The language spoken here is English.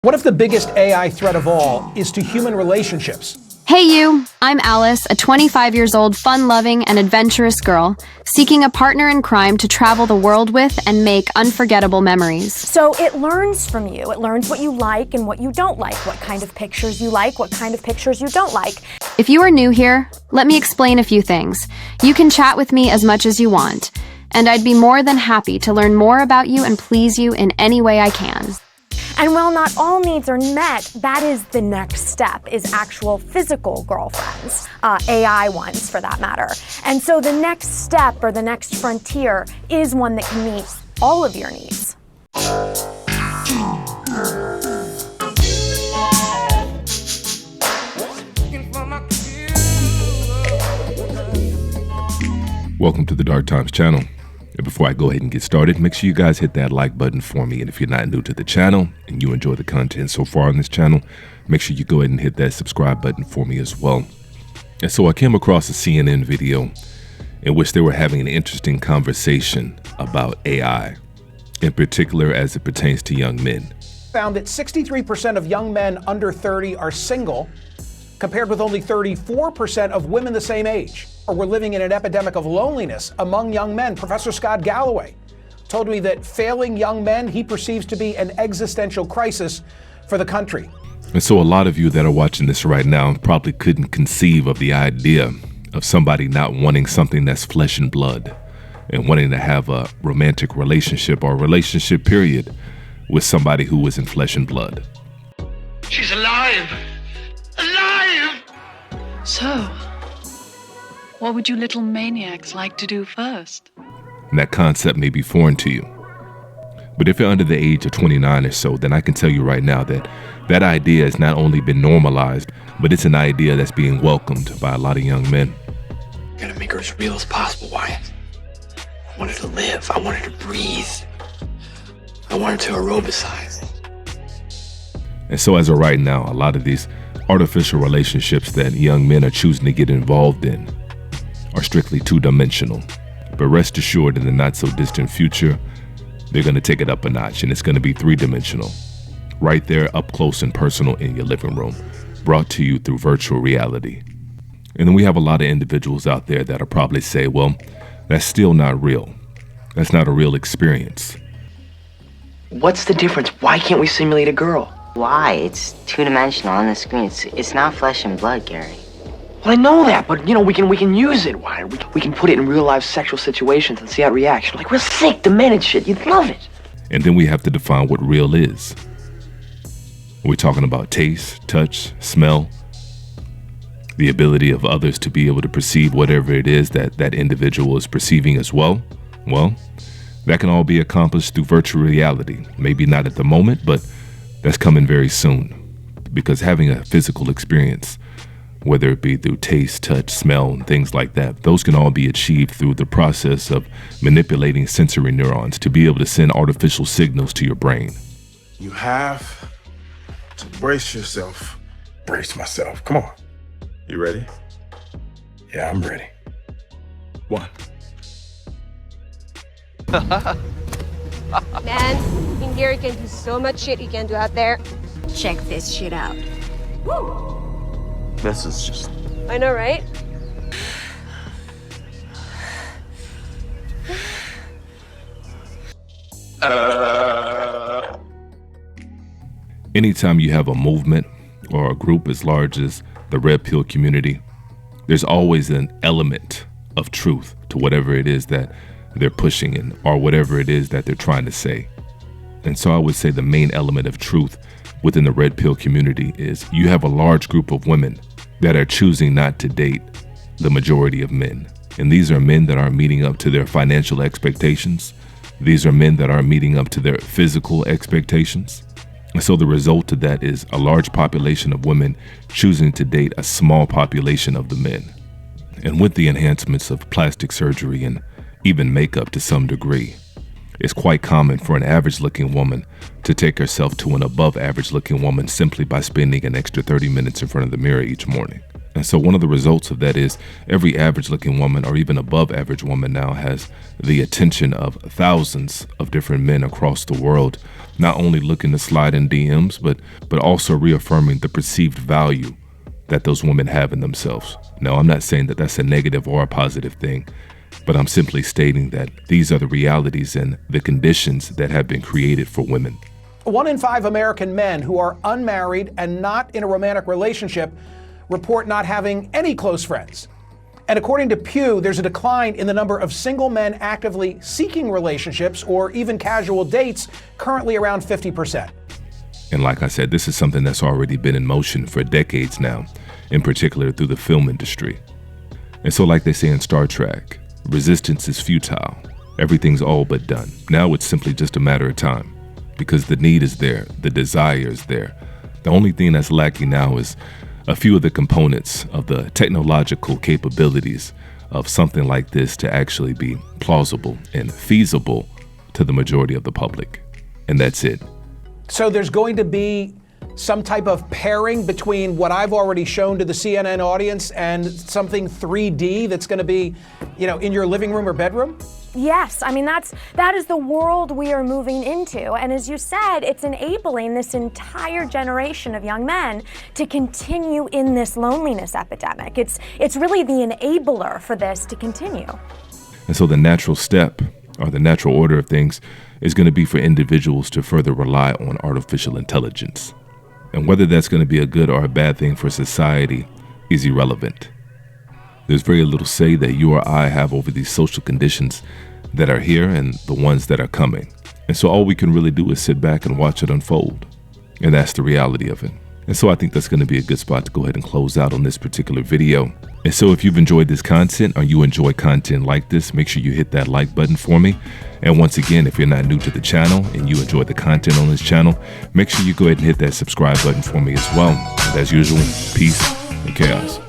What if the biggest AI threat of all is to human relationships? Hey you, I'm Alice, a 25 years old, fun-loving and adventurous girl, seeking a partner in crime to travel the world with and make unforgettable memories. So it learns from you. It learns what you like and what you don't like, what kind of pictures you like, what kind of pictures you don't like. If you are new here, let me explain a few things. You can chat with me as much as you want, and I'd be more than happy to learn more about you and please you in any way I can. And while not all needs are met, that is the next step, is actual physical girlfriends, AI ones for that matter. And so the next step or the next frontier is one that can meet all of your needs. Welcome to the Dark Times channel. And before I go ahead and get started, make sure you guys hit that like button for me. And if you're not new to the channel and you enjoy the content so far on this channel, make sure you go ahead and hit that subscribe button for me as well. And so I came across a CNN video in which they were having an interesting conversation about AI, in particular as it pertains to young men. Found that 63% of young men under 30 are single, compared with only 34% of women the same age. We're living in an epidemic of loneliness among young men. Professor Scott Galloway told me that failing young men he perceives to be an existential crisis for the country. And so a lot of you that are watching this right now probably couldn't conceive of the idea of somebody not wanting something that's flesh and blood and wanting to have a romantic relationship or relationship period with somebody who is in flesh and blood. She's alive! Alive! So, what would you little maniacs like to do first? And that concept may be foreign to you. But if you're under the age of 29 or so, then I can tell you right now that that idea has not only been normalized, but it's an idea that's being welcomed by a lot of young men. I gotta make her as real as possible, Wyatt. I want her to live. I want her to breathe. I want her to aerobicize. And so as of right now, a lot of these artificial relationships that young men are choosing to get involved in are strictly two-dimensional. But rest assured, in the not-so-distant future, they're going to take it up a notch, and it's going to be three-dimensional. Right there, up close and personal in your living room, brought to you through virtual reality. And then we have a lot of individuals out there that'll probably say, well, that's still not real. That's not a real experience. What's the difference? Why can't we simulate a girl? Why? It's two-dimensional on the screen. It's not flesh and blood, Gary. Well, I know that, but we can use it. Why? We can put it in real life sexual situations and see how it reacts. Like real sick, demented shit. You'd love it. And then we have to define what real is. We're talking about taste, touch, smell, the ability of others to be able to perceive whatever it is that that individual is perceiving as well. Well, that can all be accomplished through virtual reality. Maybe not at the moment, but that's coming very soon. Because having a physical experience, whether it be through taste, touch, smell, and things like that, those can all be achieved through the process of manipulating sensory neurons to be able to send artificial signals to your brain. You have to brace yourself. Brace myself. Come on. You ready? Yeah, I'm ready. 1. Man, King Gary can do so much shit he can do out there. Check this shit out. Woo! This is just... I know, right? Anytime you have a movement or a group as large as the Red Pill community, there's always an element of truth to whatever it is that they're pushing in or whatever it is that they're trying to say. And so I would say the main element of truth within the Red Pill community is you have a large group of women that are choosing not to date the majority of men. And these are men that aren't meeting up to their financial expectations. These are men that aren't meeting up to their physical expectations. And so the result of that is a large population of women choosing to date a small population of the men. And with the enhancements of plastic surgery and even makeup to some degree, it's quite common for an average-looking woman to take herself to an above-average-looking woman simply by spending an extra 30 minutes in front of the mirror each morning. And so one of the results of that is every average looking woman or even above average woman now has the attention of thousands of different men across the world, not only looking to slide in DMs, but also reaffirming the perceived value that those women have in themselves. Now, I'm not saying that that's a negative or a positive thing, but I'm simply stating that these are the realities and the conditions that have been created for women. 1 in 5 American men who are unmarried and not in a romantic relationship report not having any close friends. And according to Pew, there's a decline in the number of single men actively seeking relationships or even casual dates, currently around 50%. And like I said, this is something that's already been in motion for decades now, in particular through the film industry. And so like they say in Star Trek, resistance is futile. Everything's all but done. Now it's simply just a matter of time because the need is there, the desire is there. The only thing that's lacking now is a few of the components of the technological capabilities of something like this to actually be plausible and feasible to the majority of the public. And that's it. So there's going to be some type of pairing between what I've already shown to the CNN audience and something 3D that's going to be, in your living room or bedroom? Yes, I mean, that is the world we are moving into. And as you said, it's enabling this entire generation of young men to continue in this loneliness epidemic. It's really the enabler for this to continue. And so the natural step or the natural order of things is going to be for individuals to further rely on artificial intelligence. And whether that's going to be a good or a bad thing for society is irrelevant. There's very little say that you or I have over these social conditions that are here and the ones that are coming. And so all we can really do is sit back and watch it unfold. And that's the reality of it. And so I think that's going to be a good spot to go ahead and close out on this particular video. And so if you've enjoyed this content or you enjoy content like this, make sure you hit that like button for me. And once again, if you're not new to the channel and you enjoy the content on this channel, make sure you go ahead and hit that subscribe button for me as well. And as usual, peace and chaos.